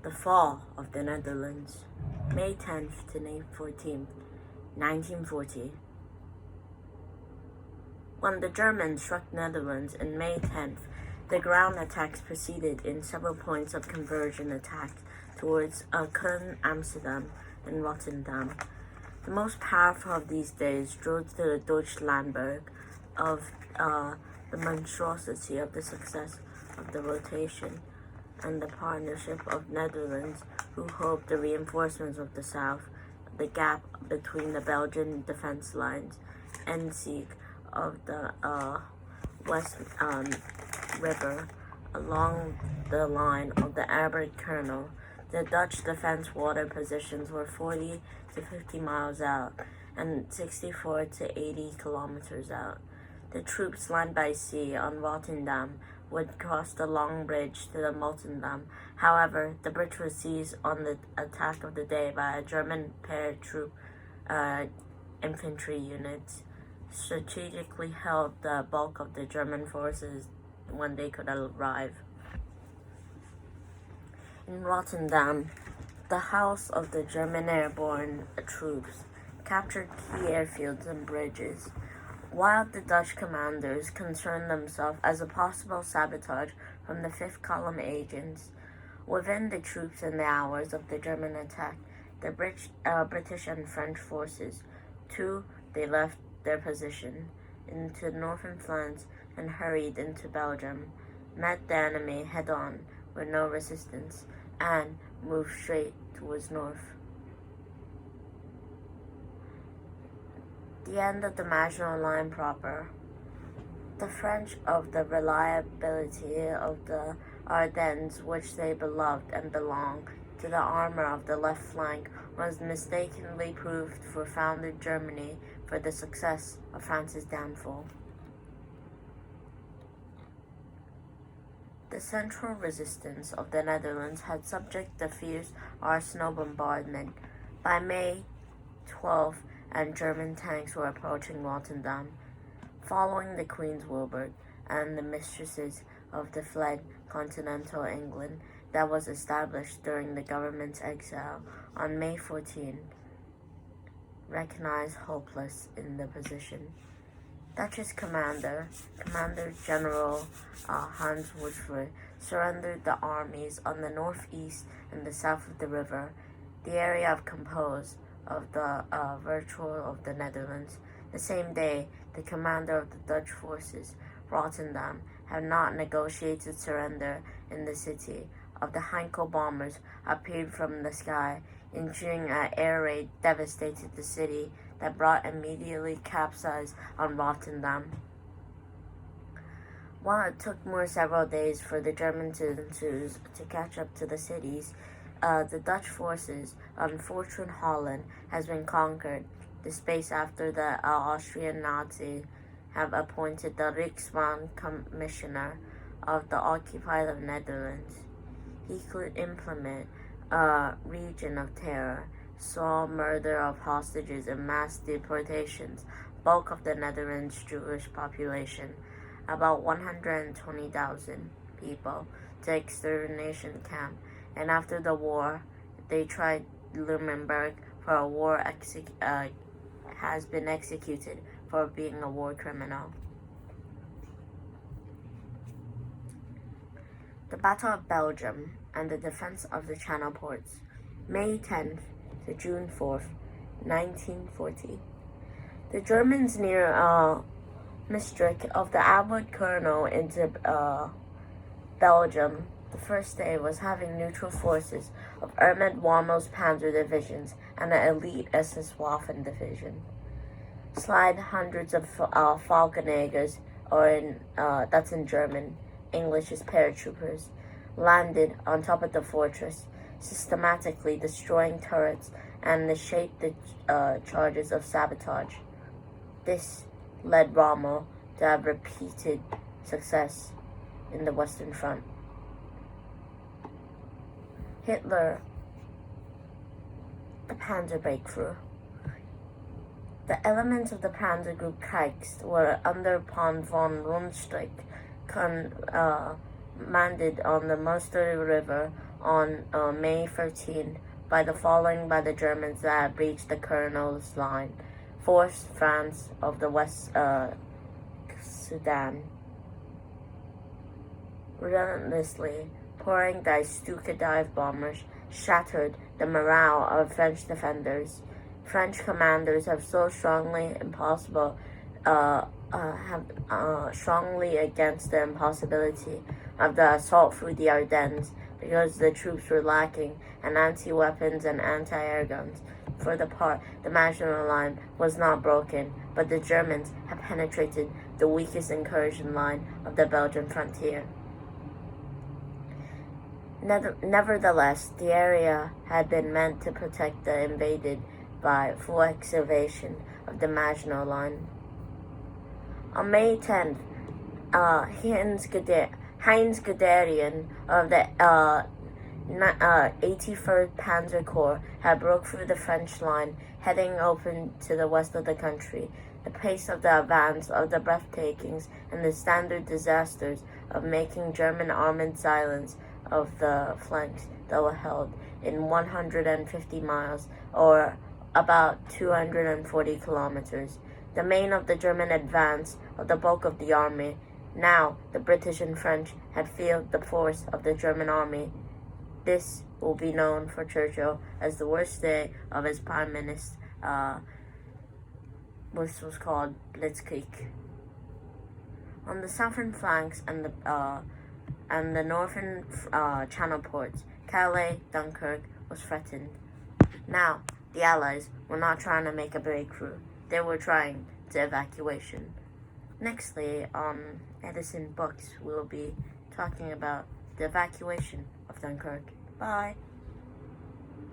The fall of the Netherlands, May 10th to May 14th, 1940. When the Germans struck Netherlands on May 10th, the ground attacks proceeded in several points of conversion attacks towards Köln, Amsterdam, and Rotterdam. The most powerful of these days drove to the Deutschlandberg of the monstrosity of the success of the rotation and the partnership of Netherlands, who hoped the reinforcements of the south, the gap between the Belgian defense lines, and siege of the West River along the line of the Albert Canal. The Dutch defense water positions were 40 to 50 miles out and 64 to 80 kilometers out. The troops land by sea on Rotterdam would cross the long bridge to the Multendam. However, the bridge was seized on the attack of the day by a German paratroop infantry units, strategically held the bulk of the German forces when they could arrive. In Rotterdam, the house of the German airborne troops captured key airfields and bridges, while the Dutch commanders concerned themselves as a possible sabotage from the Fifth Column agents. Within the troops in the hours of the German attack, the British and French forces, they left their position into northern France and hurried into Belgium, met the enemy head-on with no resistance, and moved straight towards north. The end of the Maginot Line proper. The French of the reliability of the Ardennes, which they beloved and belonged to the armor of the left flank, was mistakenly proved for founded Germany for the success of France's downfall. The central resistance of the Netherlands had subject the fierce arsenal bombardment. By May 12th, and German tanks were approaching Rotterdam, following the Queen's Wilbert and the mistresses of the fled continental England that was established during the government's exile on May 14, recognized hopeless in the position. Duchess Commander General Hans Woodford surrendered the armies on the northeast and the south of the river, the area of composed of the virtual of the Netherlands. The same day, the commander of the Dutch forces, Rotterdam, had not negotiated surrender in the city. Of the Heinkel bombers appeared from the sky, ensuring an air raid devastated the city that brought immediately capsize on Rotterdam. While it took several days for the Germans to catch up to the cities, the Dutch forces on Fortune Holland has been conquered. The space after the Austrian Nazis have appointed the Rijksman Commissioner of the occupied Netherlands. He could implement a region of terror, saw murder of hostages and mass deportations, bulk of the Netherlands' Jewish population, about 120,000 people, to extermination camp. And after the war, they tried Lummenberg for a war has been executed for being a war criminal. The Battle of Belgium and the defense of the Channel ports, May 10th to June 4th, 1940. The Germans near Maastricht of the Albert Canal into Belgium. The first day was having neutral forces of Ernest Rommel's Panzer divisions and the elite SS Waffen division. Slide hundreds of Falkenjägers, that's in German, English is paratroopers, landed on top of the fortress, systematically destroying turrets and shaped the charges of sabotage. This led Rommel to have repeated success in the Western Front. Hitler, the Panzer breakthrough. The elements of the Panzer Group Kreis were under von Rundstedt commanded on the Münster River on May 13 by the Germans that had breached the Colonel's line, forced France of the West Sudan. Relentlessly pouring their Stuka dive bombers shattered the morale of French defenders. French commanders have so strongly against the impossibility of the assault through the Ardennes because the troops were lacking in anti-weapons and anti-air guns. For the part, the Maginot Line was not broken, but the Germans had penetrated the weakest incursion line of the Belgian frontier. Nevertheless, the area had been meant to protect the invaded by full excavation of the Maginot Line. On May 10th, Heinz Guderian of the 83rd Panzer Corps had broke through the French line, heading open to the west of the country. The pace of the advance, of the breathtakings, and the standard disasters of making German armed silence of the flanks that were held in 150 miles, or about 240 kilometers. The main of the German advance, of the bulk of the army. Now the British and French had filled the force of the German army. This will be known for Churchill as the worst day of his prime minister, which was called Blitzkrieg. On the southern flanks and the northern Channel ports, Calais, Dunkirk was threatened. Now, the Allies were not trying to make a breakthrough. They were trying to evacuation. Nextly, on Edison Books, we will be talking about the evacuation of Dunkirk. Bye.